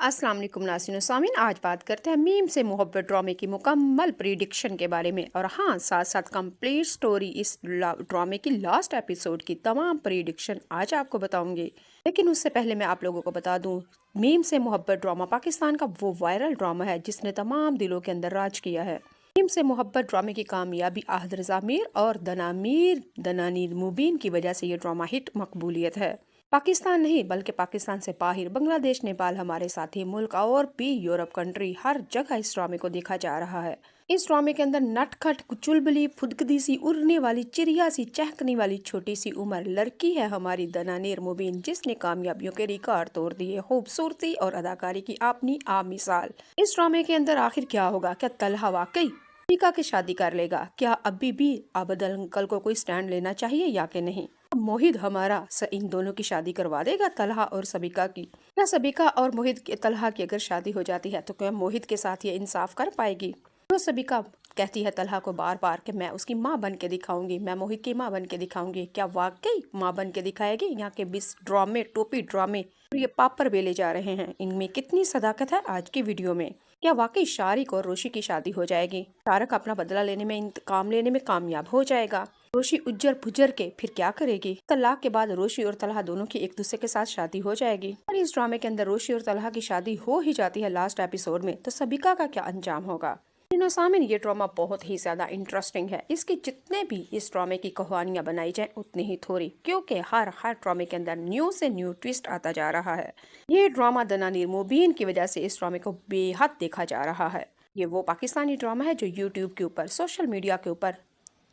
अस्सलाम वालेकुम नाज़रीन व सामीन। आज बात करते हैं मीम से मोहब्बत ड्रामे की मुकम्मल प्रिडिक्शन के बारे में। और हाँ, साथ साथ कंप्लीट स्टोरी, इस ड्रामे की लास्ट एपिसोड की तमाम प्रिडिक्शन आज आपको बताऊंगी। लेकिन उससे पहले मैं आप लोगों को बता दूं, मीम से मोहब्बत ड्रामा पाकिस्तान का वो वायरल ड्रामा है जिसने तमाम दिलों के अंदर राज किया है। मीम से मोहब्बत ड्रामे की कामयाबी आहद रज़ा मीर और दनानीर मुबीन की वजह से ये ड्रामा हिट मकबूलियत है। पाकिस्तान नहीं बल्कि पाकिस्तान से बाहर बांग्लादेश, नेपाल, हमारे साथी मुल्क और भी यूरोप कंट्री, हर जगह इस ड्रामे को देखा जा रहा है। इस ड्रामे के अंदर नटखट, चुलबुली, फुदकदी सी, उड़ने वाली चिड़िया सी, चहकने वाली छोटी सी उम्र लड़की है हमारी दनानीर मुबीन, जिसने कामयाबियों के रिकॉर्ड तोड़ दिए। खूबसूरती और अदाकारी की अपनी आप मिसाल। इस ड्रामे के अंदर आखिर क्या होगा? क्या तलहा वाकई सबिका की शादी कर लेगा? क्या अभी भी आबद अंकल को कोई स्टैंड लेना चाहिए या कि नहीं? मोहित हमारा इन दोनों की शादी करवा देगा, तलहा और सबिका की? क्या सबिका और मोहित तलहा की अगर शादी हो जाती है तो क्या मोहित के साथ ये इंसाफ कर पाएगी? तो सबिका कहती है तलहा को बार बार कि मैं उसकी माँ बन के दिखाऊंगी, मैं मोहित की माँ बन के दिखाऊंगी। क्या वाकई माँ बन के दिखाएगी? यहाँ के 20 ड्रामे, टोपी ड्रामे, ये पापर बेले जा रहे हैं, इनमें कितनी सदाकत है आज की वीडियो में। क्या वाकई शारिक और रोशी की शादी हो जाएगी? शारिक अपना बदला लेने में, इंतकाम लेने में कामयाब हो जाएगा? रोशी उज्जर पुजर के फिर क्या करेगी? तलाक के बाद रोशी और तलहा दोनों की एक दूसरे के साथ शादी हो जाएगी। और इस ड्रामे के अंदर रोशी और तलहा की शादी हो ही जाती है लास्ट एपिसोड में, तो सबिका का क्या अंजाम होगा? सामने ये ड्रामा बहुत ही ज्यादा इंटरेस्टिंग है। इसकी जितने भी इस ड्रामे की कहानियां बनाई जाए उतनी ही थोड़ी, क्योंकि हर ड्रामे के अंदर न्यू से न्यू ट्विस्ट आता जा रहा है। ये ड्रामा दनानीर मुबीन की वजह से इस ड्रामे को बेहद देखा जा रहा है। ये वो पाकिस्तानी ड्रामा है जो यूट्यूब के ऊपर, सोशल मीडिया के ऊपर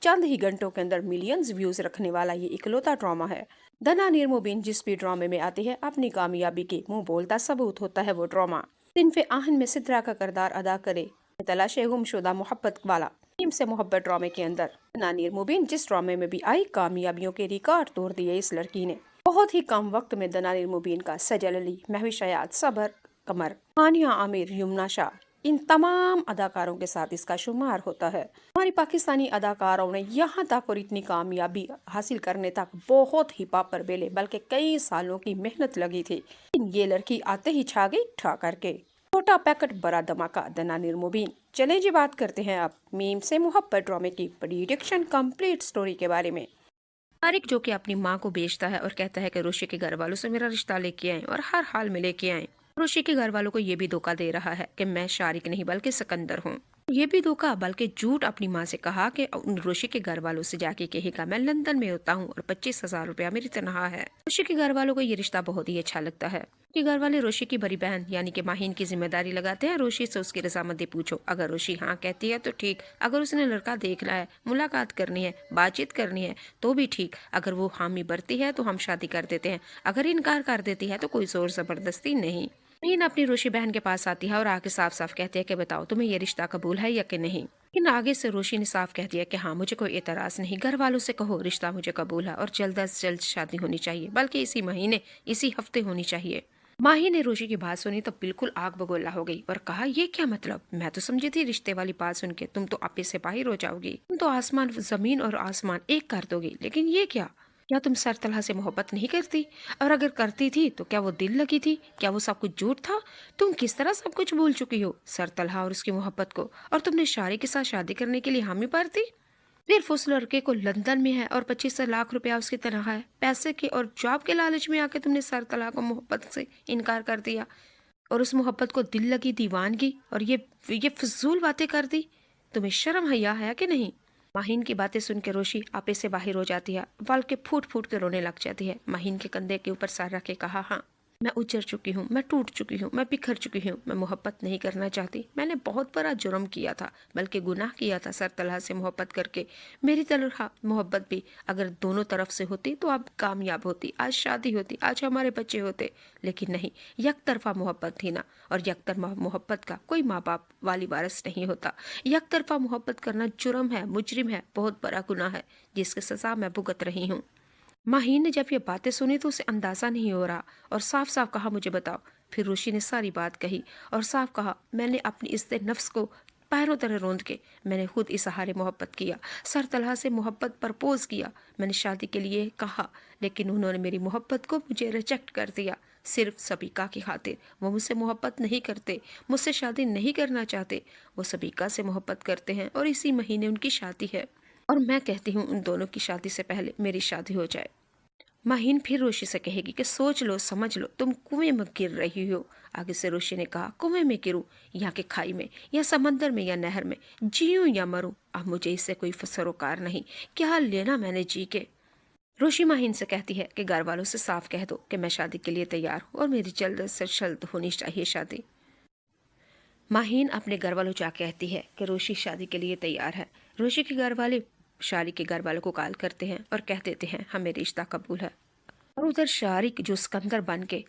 चंद ही घंटों के अंदर मिलियंस व्यूज रखने वाला ये इकलौता ड्रामा है। दनानीर मुबीन जिस भी ड्रामे में आती है, अपनी कामयाबी के मुंह बोलता सबूत होता है वो ड्रामा। सिनफे आहन में सिद्रा का किरदार अदा करे तलाश गुमशुदा मोहब्बत वाला टीम से मोहब्बत ड्रामे के अंदर दनानीर मुबीन जिस ड्रामे में भी आई, कामयाबियों के रिकॉर्ड तोड़ दिए इस लड़की ने। बहुत ही कम वक्त में दनानीर मुबीन का सजल अली, महविश हयात, सबर कमर, हानिया आमिर, यमुना शाह, इन तमाम अदाकारों के साथ इसका शुमार होता है। हमारी पाकिस्तानी अदाकारों ने यहाँ तक और इतनी कामयाबी हासिल करने तक बहुत ही पापर बेले, बल्कि कई सालों की मेहनत लगी थी। ये लड़की आते ही छा गई ठा करके। छोटा पैकेट बड़ा धमाका, दनानीर मुबीन। चले जी बात करते हैं अब मीम से मोहब्बत ड्रामे की प्रेडिक्शन कंप्लीट स्टोरी के बारे में। तारिक जो कि अपनी माँ को बेचता है और कहता है कि रोशी के घर वालों से मेरा रिश्ता लेके आए और हर हाल में लेके आए। रोशी के घर वालों को ये भी धोखा दे रहा है कि मैं शारिक नहीं बल्कि सिकंदर हूँ। ये भी धोखा बल्कि झूठ अपनी माँ से कहा कि रोशी के घर वालों से जाके कहेगा मैं लंदन में होता हूँ और 25,000 रुपया मेरी तनख्वाह है। रोशी के घर वालों को ये रिश्ता बहुत ही अच्छा लगता है कि घर वाले रोशी की बड़ी बहन यानी कि माहीन की जिम्मेदारी लगाते हैं। रोशी से उसकी रजामंदी पूछो, अगर रोशी हाँ कहती है तो ठीक, अगर उसने लड़का देखना है, मुलाकात करनी है, बातचीत करनी है तो भी ठीक, अगर वो हामी भरती है तो हम शादी कर देते हैं, अगर इनकार कर देती है तो कोई जोर जबरदस्ती नहीं। मीन अपनी रोशी बहन के पास आती है और आगे साफ साफ कहती है कि बताओ तुम्हें ये रिश्ता कबूल है या कि नहीं। लेकिन आगे से रोशी ने साफ कह दिया कि हाँ मुझे कोई एतराज नहीं, घर वालों से कहो रिश्ता मुझे कबूल है और जल्द से जल्द शादी होनी चाहिए, बल्कि इसी महीने, इसी हफ्ते होनी चाहिए। माही ने रोशी की बात सुनी तो बिल्कुल आग बगोला हो गई और कहा ये क्या मतलब? मैं तो समझी थी रिश्ते वाली बात सुन के तुम तो आपे से बाहर हो जाओगी, तुम तो आसमान जमीन और आसमान एक कर दोगी, लेकिन ये क्या तुम सर तलहा से मोहब्बत नहीं करती? और अगर करती थी तो क्या वो दिल लगी थी? क्या वो सब कुछ झूठ था? तुम किस तरह सब कुछ भूल चुकी हो, सर तलहा और उसकी मोहब्बत को, और तुमने शारी के साथ शादी करने के लिए हामी भर दी? सिर्फ उस लड़के को लंदन में है और 25 लाख रुपया उसकी तनख्वाह है, पैसे के और जॉब के लालच में आके तुमने सर तलहा को मोहब्बत से इनकार कर दिया और उस मोहब्बत को दिल लगी दीवानगी और ये फजूल बातें कर दी। तुम्हें शर्म हया है कि नहीं? माहीन की बातें सुन के रोशी आपे से बाहर हो जाती है, बल्कि फूट फूट के रोने लग जाती है। माहीन के कंधे के ऊपर सर रख के कहा, हाँ मैं उजड़ चुकी हूँ, मैं टूट चुकी हूँ, मैं बिखर चुकी हूँ, मैं मोहब्बत नहीं करना चाहती, मैंने बहुत बड़ा जुर्म किया था, बल्कि गुनाह किया था सर तलहा से मोहब्बत करके। मेरी तलहा मोहब्बत भी अगर दोनों तरफ से होती तो अब कामयाब होती, आज शादी होती, आज हमारे बच्चे होते, लेकिन नहीं, एक तरफा मोहब्बत थी ना, और एक तरफा मोहब्बत का कोई माँ बाप वाली वारिस नहीं होता। एक तरफा मोहब्बत करना जुर्म है, मुजरिम है, बहुत बड़ा गुनाह है जिसकी सजा मैं भुगत रही हूँ। माहीन ने जब ये बातें सुनी तो उसे अंदाजा नहीं हो रहा और साफ साफ कहा मुझे बताओ। फिर रोशी ने सारी बात कही और साफ कहा मैंने अपनी इज्जत नफ्स को पैरों तरह रोंद के मैंने खुद इस सहारे मोहब्बत किया, सर तलहा से मोहब्बत प्रपोज किया, मैंने शादी के लिए कहा, लेकिन उन्होंने मेरी मोहब्बत को मुझे रिजेक्ट कर दिया। सिर्फ सबीका की खातिर। वो मुझसे मोहब्बत नहीं करते, मुझसे शादी नहीं करना चाहते। वो सबीका से मोहब्बत करते हैं और इसी महीने उनकी शादी है। और मैं कहती हूँ उन दोनों की शादी से पहले मेरी शादी हो जाए। माहीन फिर रोशी से कहेगी कि सोच लो, समझ लो, तुम कुएं में गिर रही हो। आगे से रोशी ने कहा, कुएं में गिरूं, यहाँ के खाई में या समंदर में या नहर में, जीऊं या मरूं, अब मुझे इससे कोई सरोकार नहीं। क्या लेना मैंने जी के। रोशी माहीन से कहती है कि घर वालों से साफ कह दो कि मैं शादी के लिए तैयार हूँ और मेरी जल्द से जल्द होनी चाहिए शादी। माहीन अपने घर वालों जा कहती है कि रोशी शादी के लिए तैयार है। रोशी के घर वाले शारिक के घर वालों को कॉल करते हैं और कह देते हैं हमें रिश्ता कबूल है। और उधर शारिक जो सिकंदर बन के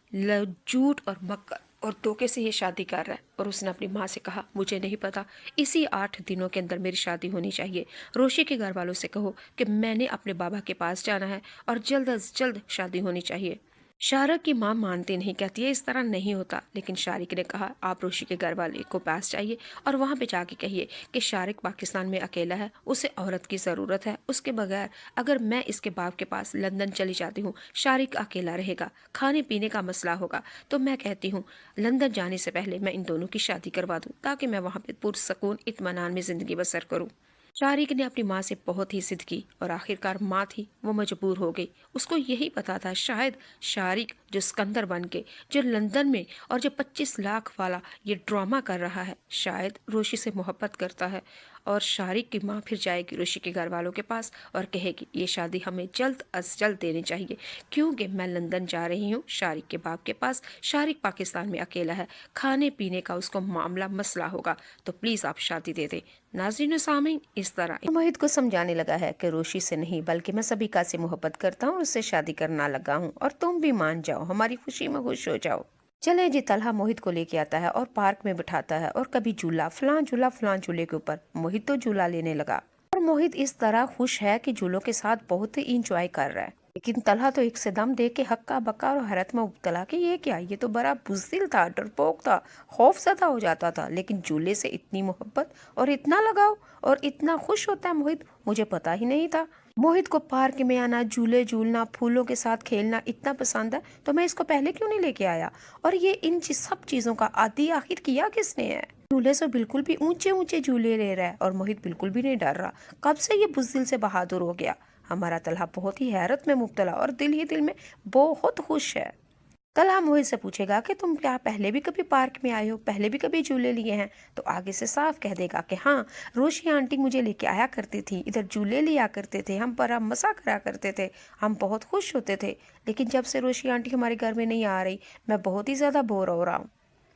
झूठ और मक्कर और धोखे से ये शादी कर रहा है। और उसने अपनी माँ से कहा मुझे नहीं पता, इसी 8 दिनों के अंदर मेरी शादी होनी चाहिए। रोशी के घर वालों से कहो कि मैंने अपने बाबा के पास जाना है और जल्द अज जल्द शादी होनी चाहिए। शारिक की माँ मानती नहीं, कहती है इस तरह नहीं होता। लेकिन शारिक ने कहा आप रोशी के घर वाले को पास जाइए और वहाँ पे जाके कहिए कि शारिक पाकिस्तान में अकेला है, उसे औरत की ज़रूरत है, उसके बगैर अगर मैं इसके बाप के पास लंदन चली जाती हूँ, शारिक अकेला रहेगा, खाने पीने का मसला होगा। तो मैं कहती हूँ लंदन जाने से पहले मैं इन दोनों की शादी करवा दूँ ताकि मैं वहाँ पर पुरसकून इत्मीनान में ज़िंदगी बसर करूँ। शारिक ने अपनी माँ से बहुत ही जिद की और आखिरकार माँ थी वो मजबूर हो गई। उसको यही पता था शायद शारिक जो सिकंदर बन के जो लंदन में और जो 25 लाख वाला ये ड्रामा कर रहा है शायद रोशी से मोहब्बत करता है। और शारिक की माँ फिर जाएगी रोशी के घर वालों के पास और कहेगी ये शादी हमें जल्द अज जल्द देनी चाहिए क्योंकि मैं लंदन जा रही हूँ शारिक के बाप के पास। शारिक पाकिस्तान में अकेला है, खाने पीने का उसको मामला मसला होगा, तो प्लीज़ आप शादी दे दें। नाज़रीन व सामीन, इस तरह मोहित को समझाने लगा है कि रोशी से नहीं बल्कि मैं सबीका से मोहब्बत करता हूँ, उससे शादी करना लगा हूँ और तुम भी मान जाओ, हमारी खुशी में खुश हो जाओ। चले जी। तलहा मोहित को लेके आता है और पार्क में बिठाता है और कभी झूला फलां झूले के ऊपर मोहित तो झूला लेने लगा। और मोहित इस तरह खुश है कि झूलों के साथ बहुत ही इंजॉय कर रहा है। लेकिन तलहा तो एक से दम देख के हक्का बक्का और हैरत में उबतला कि ये क्या, ये तो बड़ा बुज़दिल था, डरपोक था, खौफजदा हो जाता था। लेकिन झूले से इतनी मोहब्बत और इतना लगाव और इतना खुश होता है मोहित, मुझे पता ही नहीं था। मोहित को पार्क में आना, झूले झूलना, फूलों के साथ खेलना इतना पसंद है तो मैं इसको पहले क्यों नहीं लेके आया। और ये इन सब चीजों का आदि आखिर किया किसने है। झूले से बिल्कुल भी ऊंचे ऊंचे झूले ले रहा है और मोहित बिल्कुल भी नहीं डर रहा। कब से ये बुज़दिल से बहादुर हो गया। हमारा तलहा बहुत ही हैरत में मुब्तला और दिल ही दिल में बहुत खुश है। तलहा मोहित से पूछेगा कि तुम क्या पहले भी कभी पार्क में आए हो, पहले भी कभी झूले लिए हैं। तो आगे से साफ कह देगा कि हाँ, रोशी आंटी मुझे लेके आया करती थी, इधर झूले लिया करते थे, हम बड़ा मजा करा करते थे, हम बहुत खुश होते थे। लेकिन जब से रोशी आंटी हमारे घर में नहीं आ रही मैं बहुत ही ज्यादा बोर हो रहा हूँ।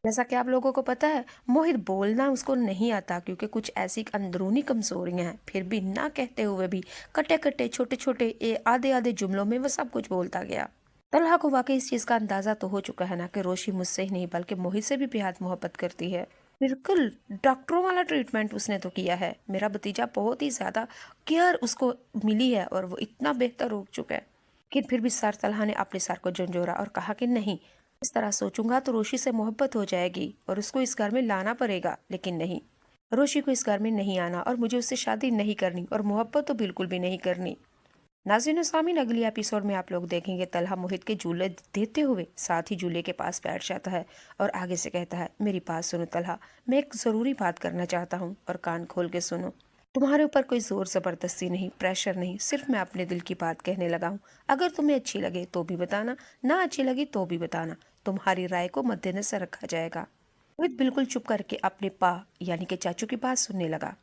जैसा कि आप लोगों को पता है मोहित बोलना उसको नहीं आता क्योंकि कुछ ऐसी अंदरूनी कमजोरियां हैं। फिर भी ना कहते हुए भी कटे कटे छोटे छोटे आधे आधे जुमलों में वो सब कुछ बोलता गया। तलहा को वाकई इस चीज का अंदाजा तो हो चुका है ना कि रोशी मुझसे ही नहीं बल्कि मोहित से भी बेहद मोहब्बत करती है। बिल्कुल डॉक्टरों वाला ट्रीटमेंट उसने तो किया है। मेरा भतीजा बहुत ही ज्यादा केयर उसको मिली है और वो इतना बेहतर हो चुका है। लेकिन फिर भी सर तलहा ने अपने सर को झंझोरा और कहा कि नहीं, इस तरह सोचूंगा तो रोशी से मोहब्बत हो जाएगी और उसको इस घर में लाना पड़ेगा। लेकिन नहीं, रोशी को इस घर में नहीं आना और मुझे उससे शादी नहीं करनी और मोहब्बत तो बिल्कुल भी नहीं करनी। नाज़रीन सामीन, अगली एपिसोड में आप लोग देखेंगे तलहा मोहित के झूले देते हुए साथ ही झूले के पास बैठ जाता है और आगे से कहता है मेरी बात सुनो तलहा, मैं एक ज़रूरी बात करना चाहता हूँ और कान खोल के सुनो। तुम्हारे ऊपर कोई जोर जबरदस्ती नहीं, प्रेशर नहीं, सिर्फ मैं अपने दिल की बात कहने लगा हूँ। अगर तुम्हें अच्छी लगे तो भी बताना, ना अच्छी लगी तो भी बताना, तुम्हारी राय को मद्देनजर रखा जाएगा। मोहित बिल्कुल चुप करके अपने पा यानी कि चाचू की बात सुनने लगा।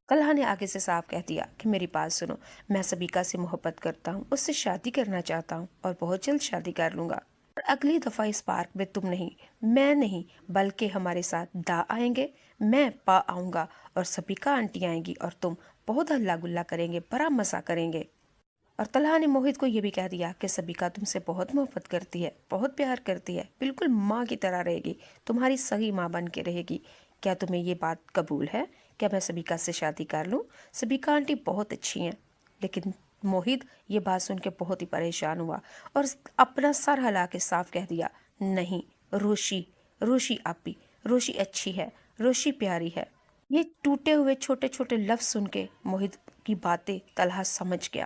तलहा ने आगे से साफ कह दिया कि मेरी बात सुनो, मैं सबीका से मोहब्बत करता हूँ, उससे शादी करना चाहता हूँ और बहुत जल्द शादी कर लूंगा। और अगली दफा इस पार्क में तुम नहीं, मैं नहीं, बल्कि हमारे साथ दा आएंगे, मैं पा आऊंगा और सबीका आंटी आएंगी और तुम बहुत हल्ला गुल्ला करेंगे, बड़ा मजा करेंगे। और तलहा ने मोहित को ये भी कह दिया कि सबीका तुमसे बहुत मोहब्बत करती है, बहुत प्यार करती है, बिल्कुल माँ की तरह रहेगी, तुम्हारी सही माँ बन के रहेगी। क्या तुम्हें ये बात कबूल है? क्या मैं सबीका से शादी कर लूँ? सबीका आंटी बहुत अच्छी हैं। लेकिन मोहित ये बात सुन के बहुत ही परेशान हुआ और अपना सर हिला के साफ कह दिया नहीं, रोशी, रोशी आपी, रोशी अच्छी है, रोशी प्यारी है। ये टूटे हुए छोटे छोटे लफ्ज सुन के मोहित की बातें तलहा समझ गया।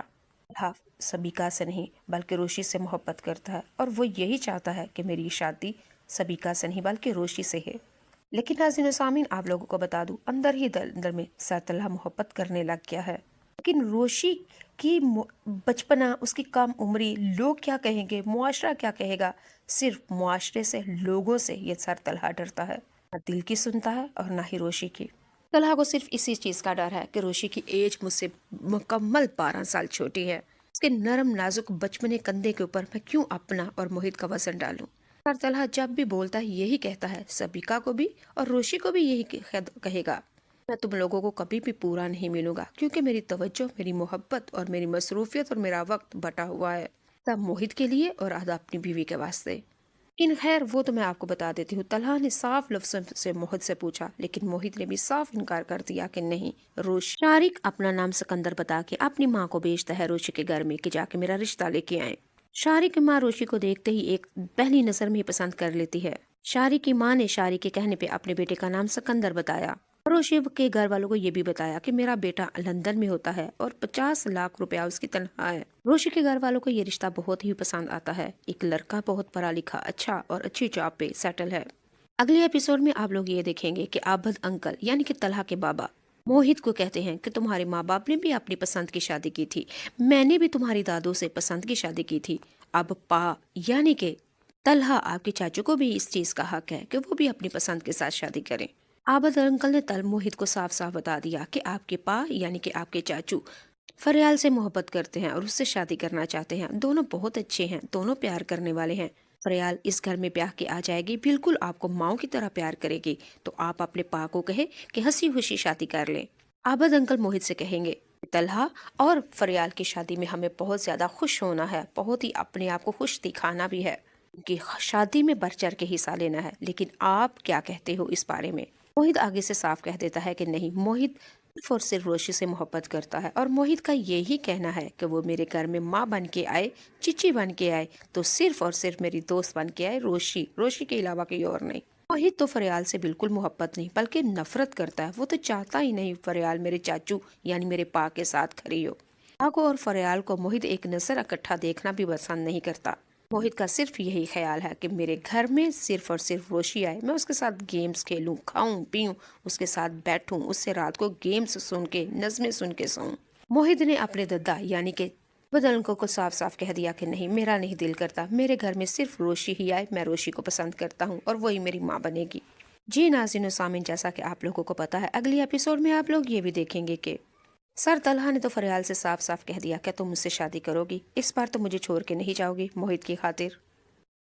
तलहा सबीका से नहीं बल्कि रोशी से मोहब्बत करता है और वो यही चाहता है कि मेरी शादी सबीका से नहीं बल्कि रोशी से है। लेकिन नाज़रीन सामीन, आप लोगों को बता दूं, अंदर ही अंदर में सर तलहा मोहब्बत करने लग गया है। लेकिन रोशी की बचपना, उसकी कम उम्री, लोग क्या कहेंगे, मुआशरा क्या कहेगा, सिर्फ मुआशरे से, लोगों से ये सर तलहा डरता है। ना दिल की सुनता है और ना ही रोशी की। तलहा को सिर्फ इसी चीज का डर है कि रोशी की एज मुझसे मुकम्मल 12 साल छोटी है। उसके नरम नाजुक बचपने कंधे के ऊपर मैं क्यों अपना और मोहित का वजन डालूं। पर तलहा जब भी बोलता है यही कहता है, सबीका को भी और रोशी को भी यही कहेगा, मैं तुम लोगों को कभी भी पूरा नहीं मिलूंगा क्योंकि मेरी तवज्जो, मेरी मोहब्बत और मेरी मसरूफियत और मेरा वक्त बटा हुआ है, सब मोहित के लिए और आधा अपनी बीवी के वास्ते। इन खैर वो तो मैं आपको बता देती हूँ। तलहा ने साफ लफ्ज़ों से मोहित से पूछा, लेकिन मोहित ने भी साफ इनकार कर दिया कि नहीं। रोशी शारिक अपना नाम सिकंदर बता के अपनी माँ को भेजता है रोशी के घर में कि जाके मेरा रिश्ता लेके आए। शारिक की माँ रोशी को देखते ही एक पहली नजर में ही पसंद कर लेती है। शारिक की माँ ने शारिक के कहने पे अपने बेटे का नाम सिकंदर बताया। रोशी के घर वालों को ये भी बताया कि मेरा बेटा लंदन में होता है और 50 लाख रुपया उसकी तनख्वाह है। रोशी के घर वालों को ये रिश्ता बहुत ही पसंद आता है। एक लड़का बहुत पढ़ा लिखा, अच्छा और अच्छी जॉब पे सेटल है। अगले एपिसोड में आप लोग ये देखेंगे कि आबद अंकल यानी कि तलहा के बाबा मोहित को कहते हैं कि तुम्हारे माँ बाप ने भी अपनी पसंद की शादी की थी, मैंने भी तुम्हारी दादों से पसंद की शादी की थी। अब पा यानी कि तलहा आपके चाचू को भी इस चीज का हक है कि वो भी अपनी पसंद के साथ शादी करें। आबद अंकल ने तल मोहित को साफ साफ बता दिया कि आपके पा यानी कि आपके चाचू फरियाल से मोहब्बत करते हैं और उससे शादी करना चाहते हैं। दोनों बहुत अच्छे हैं, दोनों प्यार करने वाले हैं। फरियाल इस घर में ब्याह के आ जाएगी, बिल्कुल आपको माओ की तरह प्यार करेगी, तो आप अपने पा को कहे कि हंसी खुशी शादी कर लें। आबद अंकल मोहित से कहेंगे, तलहा और फरियाल की शादी में हमें बहुत ज्यादा खुश होना है, बहुत ही अपने आप को खुश दिखाना भी है, उनकी शादी में बढ़ चढ़ के हिस्सा लेना है। लेकिन आप क्या कहते हो इस बारे में? मोहित आगे से साफ कह देता है कि नहीं, मोहित सिर्फ और सिर्फ रोशी से मोहब्बत करता है और मोहित का यही कहना है कि वो मेरे घर में माँ बन के आए, चिची बन के आए, तो सिर्फ और सिर्फ मेरी दोस्त बन के आए, रोशी के अलावा कोई और नहीं। मोहित तो फरियाल से बिल्कुल मोहब्बत नहीं बल्कि नफरत करता है। वो तो चाहता ही नहीं फरियाल मेरे चाचू यानी मेरे पा के साथ खड़ी हो। पा को और फरियाल को मोहित एक नजर इकट्ठा देखना भी पसंद नहीं करता। मोहित का सिर्फ यही ख्याल है कि मेरे घर में सिर्फ और सिर्फ रोशी आए, मैं उसके साथ गेम्स खेलूं, खाऊं पीऊं, उसके साथ बैठूं, उससे रात को गेम्स सुन के, नज़में सुन के सोऊं। मोहित ने अपने दद्दा यानी कि बदल को साफ साफ कह दिया कि नहीं, मेरा नहीं दिल करता, मेरे घर में सिर्फ रोशी ही आए, मैं रोशी को पसंद करता हूँ और वही मेरी माँ बनेगी। जी नाज़रीन सामीन, जैसा कि आप लोगों को पता है, अगली एपिसोड में आप लोग ये भी देखेंगे कि सर तलहा ने तो फरियाल से साफ साफ कह दिया कि तुम मुझसे शादी करोगी, इस बार तो मुझे छोड़ के नहीं जाओगी मोहित की खातिर।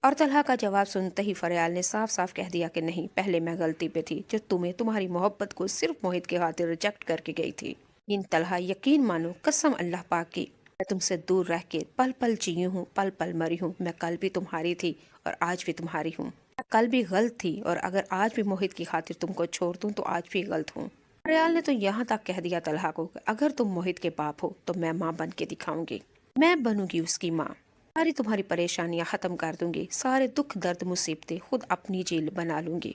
और तलहा का जवाब सुनते ही फरियाल ने साफ साफ कह दिया कि नहीं, पहले मैं गलती पे थी जो तुम्हें तुम्हारी मोहब्बत को सिर्फ मोहित की खातिर रिजेक्ट करके गई थी। इन तलहा, यकीन मानो, कसम अल्लाह पाक की, मैं तुमसे दूर रह के पल पल जी हूँ, पल पल मरी हूँ। मैं कल भी तुम्हारी थी और आज भी तुम्हारी हूँ। कल भी गलत थी और अगर आज भी मोहित की खातिर तुमको छोड़ दूँ तो आज भी गलत हूँ। फरियाल ने तो यहाँ तक कह दिया तलहा को, अगर तुम मोहित के बाप हो तो मैं माँ बन के दिखाऊंगी, मैं बनूंगी उसकी माँ, सारी तुम्हारी परेशानियां खत्म कर दूंगी, सारे दुख दर्द मुसीबतें खुद अपनी जेल बना लूंगी।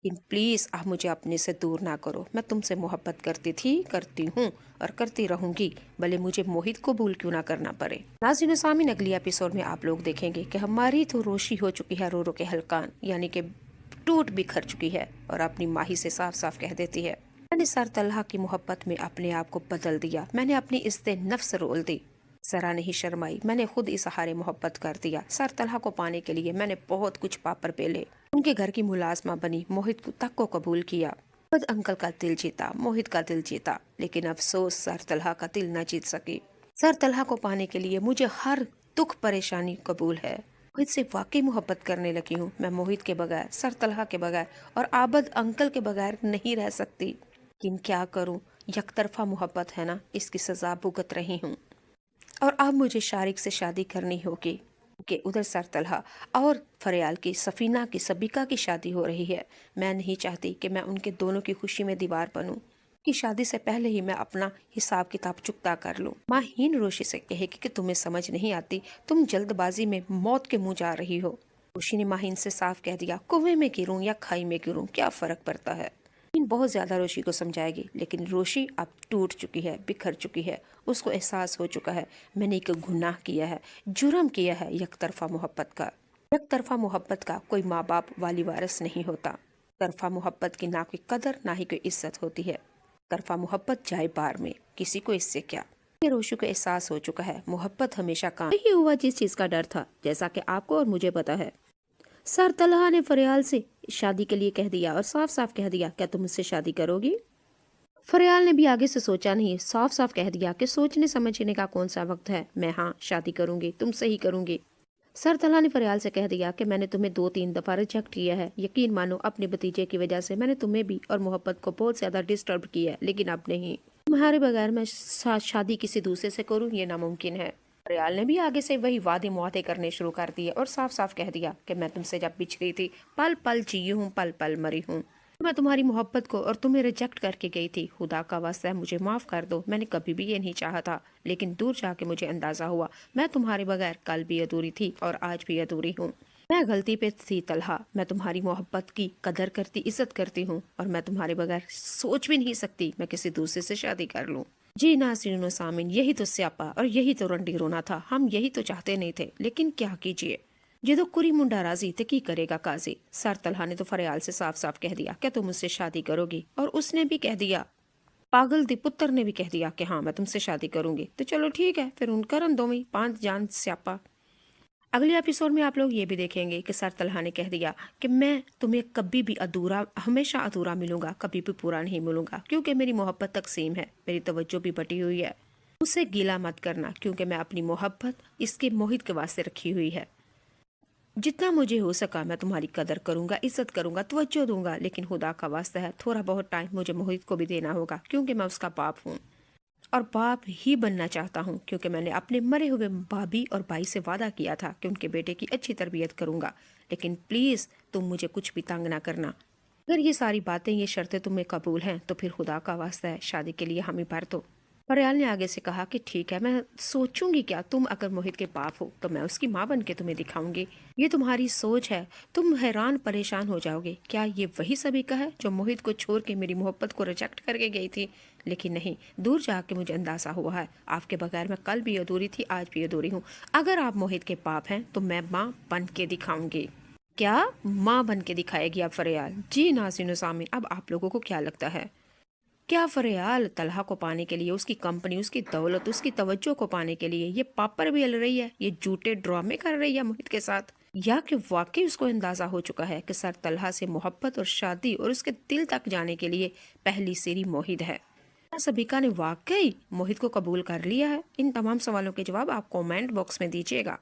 लेकिन प्लीज आप मुझे अपने से दूर ना करो, मैं तुमसे मोहब्बत करती थी, करती हूँ और करती रहूंगी, भले मुझे मोहित को भूल क्यों ना करना पड़े। नाज़रीन सामीन, अगली एपिसोड में आप लोग देखेंगे कि हमारी तो रोशी हो चुकी है रो रो के हलकान, यानी कि टूट बिखर चुकी है और अपनी माही से साफ साफ कह देती है, मैंने सर तलहा की मोहब्बत में अपने आप को बदल दिया, मैंने अपनी इज्जत नफ्स रोल दी, जरा नहीं शर्माई, मैंने खुद इस सहारे मोहब्बत कर दिया। सर तलहा को पाने के लिए मैंने बहुत कुछ पापर पेले, उनके घर की मुलाजमा बनी, मोहित तक को कबूल किया, खुद अंकल का दिल जीता, मोहित का दिल जीता, लेकिन अफसोस सर तलहा का दिल न जीत सकी। सर तलहा को पाने के लिए मुझे हर दुख परेशानी कबूल है, मोहित से वाकई मोहब्बत करने लगी हूँ। मैं मोहित के बगैर, सर तलहा के बगैर और आबद अंकल के बगैर नहीं रह सकती, लेकिन क्या करूँ, यकतरफा मोहब्बत है ना, इसकी सजा भुगत रही हूँ और अब मुझे शारिक से शादी करनी होगी कि उधर सर तलहा और फरियाल की, सफीना की, सबीका की शादी हो रही है। मैं नहीं चाहती कि मैं उनके दोनों की खुशी में दीवार बनूं, कि शादी से पहले ही मैं अपना हिसाब किताब चुकता कर लूं। माहीन रोशी से कहेगी कि तुम्हें समझ नहीं आती, तुम जल्दबाजी में मौत के मुंह जा रही हो। रोशी ने माहीन से साफ कह दिया, कुएं में गिरूं या खाई में गिरूं क्या फर्क पड़ता है। بہت زیادہ روشی کو سمجھائے گی، لیکن روشی اب ٹوٹ چکی ہے، بکھر چکی ہے، اس کو احساس ہو چکا ہے میں نے ایک گناہ کیا ہے، جرم کیا ہے یک طرفہ محبت کا۔ یک طرفہ محبت کا کوئی ماں باپ والی وارث نہیں ہوتا۔ طرفہ محبت کی نہ کوئی قدر نہ ہی کوئی عزت ہوتی ہے۔ طرفہ محبت جائے بار میں، کسی کو اس سے کیا۔ یہ روشی کو احساس ہو چکا ہے محبت ہمیشہ کام نہیں ہوا جس چیز کا ڈر تھا، جیسا کہ آپ کو اور مجھے پتا ہے۔ سر طلحہ نے فریال سے شادی کے لیے کہہ دیا اور صاف صاف کہہ دیا کیا تم مجھ سے شادی کرو گی؟ فریال نے بھی آگے سے سوچا نہیں، صاف صاف کہہ دیا کہ سوچنے سمجھنے کا کون سا وقت ہے، میں ہاں شادی کروں گی، تم سے ہی کروں گی۔ سر طلحہ نے فریال سے کہہ دیا کہ میں نے تمہیں 2-3 دفعہ ریجیکٹ کیا ہے، یقین مانو اپنے بھتیجے کی وجہ سے میں نے تمہیں بھی اور محبت کو بہت زیادہ ڈسٹرب کیا ہے، لیکن اب نہیں، تمہارے بغیر میں شادی کسی دوسرے سے کروں یہ ناممکن ہے۔ فریال نے بھی آگے سے وہی وعدے معاہدے کرنے شروع کر دیے اور صاف صاف کہہ دیا کہ میں تم سے جب بچھ گئی تھی پل پل جی ہوں پل پل مری ہوں، میں تمہاری محبت کو اور تمہیں ریجیکٹ کر کے گئی تھی، خدا کا واسطہ مجھے معاف کر دو، میں نے کبھی بھی یہ نہیں چاہا تھا، لیکن دور جا کے مجھے اندازہ ہوا میں تمہارے بغیر کل بھی ادھوری تھی اور آج بھی ادھوری ہوں۔ میں غلطی پہ تھی طلحہ، میں تمہاری محبت کی قدر کرتی عزت کرتی ہوں اور میں تمہارے بغیر سوچ بھی نہیں سکتی میں کسی دوسرے سے شادی کر لوں۔ جی ناظرین و سامعین، یہی تو سیاپا اور یہی تو رنڈی رونا تھا، ہم یہی تو چاہتے نہیں تھے، لیکن کیا کیجیے، جدو کری منڈا راضی تے کی کرے گا قاضی۔ سر طلحہ نے تو فریال سے صاف صاف کہہ دیا کہ تم مجھ سے شادی کرو گی، اور اس نے بھی کہہ دیا، پاگل دی پتر نے بھی کہہ دیا کہ ہاں میں تم سے شادی کروں گی، تو چلو ٹھیک ہے پھر ان کرن دو میں پانچ جان سیاپا۔ اگلے ایپیسوڈ میں آپ لوگ یہ بھی دیکھیں گے کہ سر طلحہ نے کہہ دیا کہ میں تمہیں کبھی بھی ادھورا، ہمیشہ ادھورا ملوں گا، کبھی بھی پورا نہیں ملوں گا، کیونکہ میری محبت تقسیم ہے، میری توجہ بھی بٹی ہوئی ہے، اسے گیلا مت کرنا، کیونکہ میں اپنی محبت اس کے موہت کے واسطے رکھی ہوئی ہے۔ جتنا مجھے ہو سکا میں تمہاری قدر کروں گا، عزت کروں گا، توجہ دوں گا، لیکن خدا کا واسطہ ہے تھوڑا بہت ٹائم مجھے موہت کو بھی دینا ہوگا، کیونکہ میں اس کا باپ ہوں اور باپ ہی بننا چاہتا ہوں، کیونکہ میں نے اپنے مرے ہوئے بھابھی اور بھائی سے وعدہ کیا تھا کہ ان کے بیٹے کی اچھی تربیت کروں گا، لیکن پلیز تم مجھے کچھ بھی تنگ نہ کرنا۔ اگر یہ ساری باتیں، یہ شرطیں تمہیں قبول ہیں تو پھر خدا کا واسطہ ہے شادی کے لیے ہمیں بھر دو۔ فریال نے آگے سے کہا کہ ٹھیک ہے، میں سوچوں گی، کیا تم اگر موہت کے باپ ہو تو میں اس کی ماں بن کے تمہیں دکھاؤں گی، یہ تمہاری سوچ ہے، تم حیران پریشان ہو جاؤ گے، کیا یہ وہی سبیکا ہے جو موہت کو چھوڑ کے میری محبت کو ریجیکٹ کر کے گئی تھی؟ لیکن نہیں، دور جا کے مجھے اندازہ ہوا ہے آپ کے بغیر میں کل بھی ادھوری تھی، آج بھی ادھوری ہوں، اگر آپ موہت کے باپ ہیں تو میں ماں بن کے دکھاؤں گی۔ کیا ماں بن کے دکھائے گی اب فریال؟ جی ناظرین و سامعین، اب آپ لوگوں کو کیا لگتا ہے، کیا فریال طلحہ کو پانے کے لیے، اس کی کمپنی، اس کی دولت، اس کی توجہ کو پانے کے لیے یہ پاپڑ بھی ہل رہی ہے، یہ جھوٹے ڈرامے کر رہی ہے موہت کے ساتھ، یا کہ واقعی اس کو اندازہ ہو چکا ہے کہ سر طلحہ سے محبت اور شادی اور اس کے دل تک جانے کے لیے پہلی سیڑھی موہت ہے؟ کیا سبیکا نے واقعی موہت کو قبول کر لیا ہے؟ ان تمام سوالوں کے جواب آپ کومنٹ باکس میں دیجیے گا۔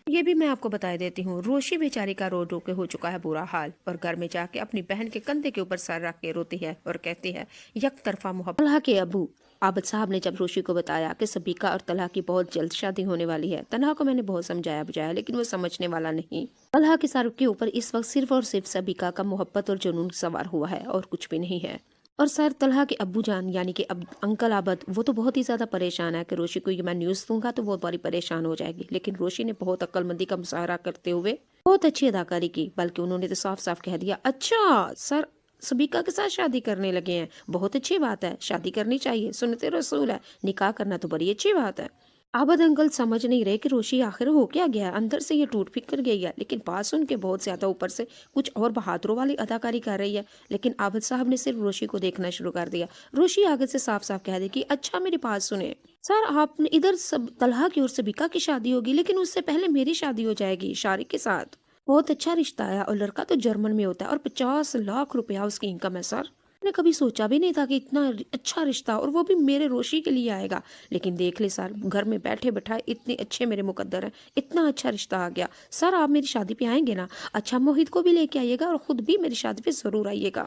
یہ بھی میں آپ کو بتا دیتی ہوں، روشی بیچاری کا رو رو کے ہو چکا ہے برا حال، اور گھر میں جا کے اپنی بہن کے کندھے کے اوپر سر رکھ کے روتی ہے اور کہتی ہے یک طرفہ محبت۔ طلحہ کے ابو عابد صاحب نے جب روشی کو بتایا کہ سبیکا اور طلحہ کی بہت جلد شادی ہونے والی ہے، طلحہ کو میں نے بہت سمجھایا بجایا، لیکن وہ سمجھنے والا نہیں۔ طلحہ کے سر کے اوپر اس وقت صرف اور صرف سبیکا کا محبت اور جنون سوار ہوا ہے اور کچھ بھی نہیں ہے، اور سر طلحہ کے ابو جان یعنی کہ انکل عابد، وہ تو بہت ہی زیادہ پریشان ہے کہ روشی کو یہ میں نیوز دوں گا تو وہ بڑی پریشان ہو جائے گی، لیکن روشی نے بہت عقل مندی کا مظاہرہ کرتے ہوئے بہت اچھی اداکاری کی، بلکہ انہوں نے تو صاف صاف کہہ دیا اچھا سر سبیکا کے ساتھ شادی کرنے لگے ہیں، بہت اچھی بات ہے، شادی کرنی چاہیے، سنت رسول ہے، نکاح کرنا تو بڑی اچھی بات ہے۔ عابد انکل سمجھ نہیں رہے کہ روشی آخر ہو کیا گیا ہے، اندر سے یہ ٹوٹ پھٹ کر گئی ہے، لیکن بات سن کے بہت زیادہ اوپر سے کچھ اور بہادروں والی اداکاری کر رہی ہے، لیکن عابد صاحب نے صرف روشی کو دیکھنا شروع کر دیا۔ روشی آگے سے صاف صاف کہہ دی کہ اچھا میری بات سنیں سر، آپ نے ادھر سب طلحہ کی اور سبیکا کی شادی ہوگی، لیکن اس سے پہلے میری شادی ہو جائے گی شارق کے ساتھ، بہت اچھا رشتہ ہے اور لڑکا تو جرمن میں ہوتا ہے اور 50 لاکھ روپیہ اس کی انکم ہے سر، میں نے کبھی سوچا بھی نہیں تھا کہ اتنا اچھا رشتہ اور وہ بھی میرے روشی کے لیے آئے گا، لیکن دیکھ لے سر، گھر میں بیٹھے بٹھائے اتنے اچھے میرے مقدر ہیں، اتنا اچھا رشتہ آ گیا سر، آپ میری شادی پہ آئیں گے نا؟ اچھا موہت کو بھی لے کے آئیے گا اور خود بھی میری شادی پہ ضرور آئیے گا۔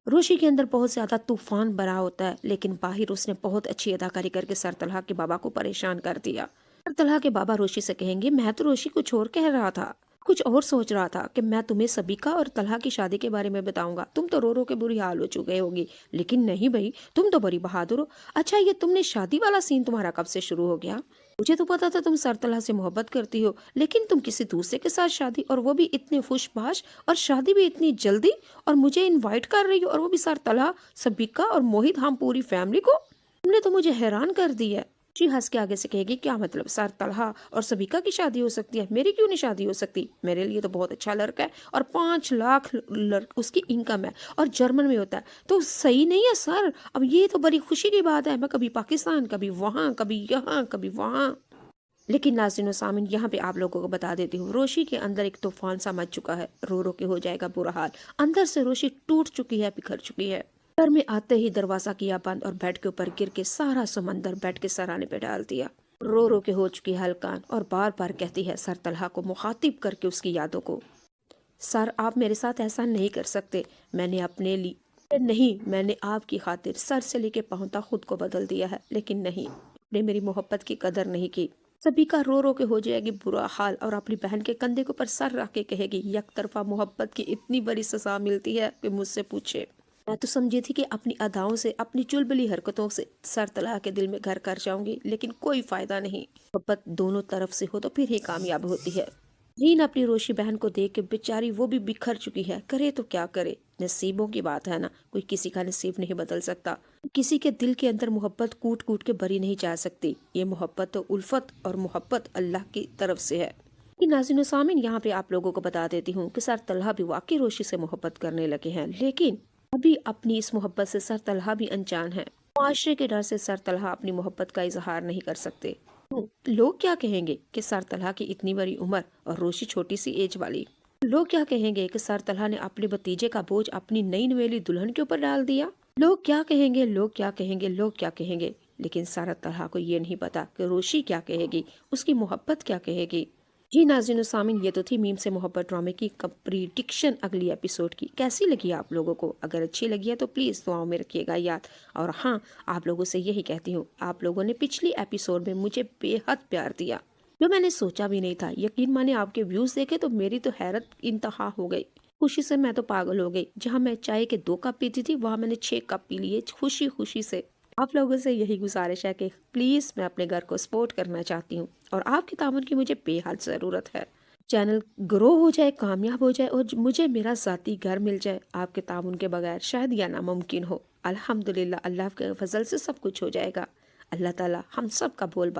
روشی کے اندر بہت زیادہ طوفان بھرا ہوتا ہے، لیکن باہر اس نے بہت اچھی اداکاری کر کے سر طلحہ کے بابا کو پریشان کر دیا۔ سر طلحہ کے بابا روشی سے کہیں گے میں تو روشی کچھ اور کہہ رہا تھا، کچھ اور سوچ رہا تھا کہ میں تمہیں سبیکا اور طلحہ کی شادی کے بارے میں بتاؤں گا، تم تو رو رو کے بری حال ہو چکے ہوگی، لیکن نہیں بھائی، تم تو بڑی بہادر ہو۔ اچھا یہ تم نے شادی والا سین تمہارا کب سے شروع ہو گیا؟ मुझे तो पता था तुम सरतला से मोहब्बत करती हो, लेकिन तुम किसी दूसरे के साथ शादी, और वो भी इतने खुशबाश, और शादी भी इतनी जल्दी, और मुझे इनवाइट कर रही हो, और वो भी सरतला, सबीका और मोहित, हम पूरी फैमिली को। तुमने तो मुझे हैरान कर दिया। जी हंस के आगे से कहेगी, क्या मतलब, सर तलहा और सबीका की शादी हो सकती है, मेरी क्यों नहीं शादी हो सकती? मेरे लिए तो बहुत अच्छा लड़का है, और 5 लाख उसकी इनकम है, और जर्मन में होता है, तो सही नहीं है सर? अब ये तो बड़ी खुशी की बात है, मैं कभी पाकिस्तान, कभी वहाँ, कभी यहाँ, कभी वहाँ। लेकिन नाज़रीन व सामीन, यहाँ पे आप लोगों को बता देती हूँ, रोशी के अंदर एक तूफान सा मच चुका है। रो रो के हो जाएगा बुरा हाल। अंदर से रोशी टूट चुकी है, बिखर चुकी है। घर में आते ही दरवाजा किया बंद, और बेड के ऊपर गिर के सारा समंदर बेड के सराने पे डाल दिया। रो रो के हो चुकी है हलकान, और बार बार कहती है सर तलहा को मुखातिब करके उसकी यादों को, सर आप मेरे साथ ऐसा नहीं कर सकते। मैंने अपने लिए नहीं, मैंने आपकी खातिर सर से लेके पांव तक खुद को बदल दिया है, लेकिन नहीं, आपने मेरी मोहब्बत की कदर नहीं की। सभी का रो रो के हो जाएगी बुरा हाल, और अपनी बहन के कंधे के ऊपर सर रख के कहेगी, एक तरफा मोहब्बत की इतनी बड़ी सजा मिलती है कि मुझसे पूछे। मैं तो समझी थी कि अपनी अदाओं से, अपनी चुलबुली हरकतों से सर तला के दिल में घर कर जाऊंगी, लेकिन कोई फायदा नहीं। मोहब्बत दोनों तरफ से हो तो फिर ही कामयाब होती है। रीन अपनी रोशी बहन को देख के बेचारी वो भी बिखर चुकी है, करे तो क्या करे। नसीबों की बात है ना, कोई किसी का नसीब नहीं बदल सकता। किसी के दिल के अंदर मोहब्बत कूट कूट के भरी नहीं जा सकती। ये मोहब्बत तो उल्फत और मोहब्बत अल्लाह की तरफ से है। नाज़रीन सामीन, यहाँ पे आप लोगों को बता देती हूँ कि सर तलहा भी वाकई रोशी से मोहब्बत करने लगे हैं, लेकिन अभी अपनी इस मोहब्बत से सर तलहा भी अनजान है। मुआशरे के डर से सर तलहा अपनी मोहब्बत का इजहार नहीं कर सकते। लोग क्या कहेंगे कि सर तलहा की इतनी बड़ी उम्र और रोशी छोटी सी एज वाली। लोग क्या कहेंगे कि सर तलहा ने अपने भतीजे का बोझ अपनी नई नवेली दुल्हन के ऊपर डाल दिया। लोग क्या कहेंगे, लोग क्या कहेंगे, लोग क्या कहेंगे, लेकिन सर तलहा को ये नहीं पता कि रोशी क्या कहेगी, उसकी मोहब्बत क्या कहेगी। जी नाज़रीन सामीन, ये तो थी मीम से मोहब्बत ड्रामे की प्रिडिक्शन अगली एपिसोड की। कैसी लगी आप लोगों को? अगर अच्छी लगी है तो प्लीज़ दुआओं में रखिएगा याद। और हाँ, आप लोगों से यही कहती हूँ, आप लोगों ने पिछली एपिसोड में मुझे बेहद प्यार दिया, जो मैंने सोचा भी नहीं था। यकीन माने, आपके व्यूज़ देखे तो मेरी तो हैरत इंतहा हो गई। खुशी से मैं तो पागल हो गई। जहाँ मैं चाय के 2 कप पीती थी, वहाँ मैंने 6 कप पी लिए खुशी खुशी से। आप लोगों से यही गुजारिश है कि प्लीज़, मैं अपने घर को सपोर्ट करना चाहती हूँ, और आपके ताउन की मुझे बेहद ज़रूरत है। चैनल ग्रो हो जाए, कामयाब हो जाए, और मुझे मेरा ज़ाती घर मिल जाए। आपके ताउन के बगैर शायद यह नामुमकिन हो। अल्हम्दुलिल्लाह, अल्लाह के फजल से सब कुछ हो जाएगा। अल्लाह ताला हम सब का बोल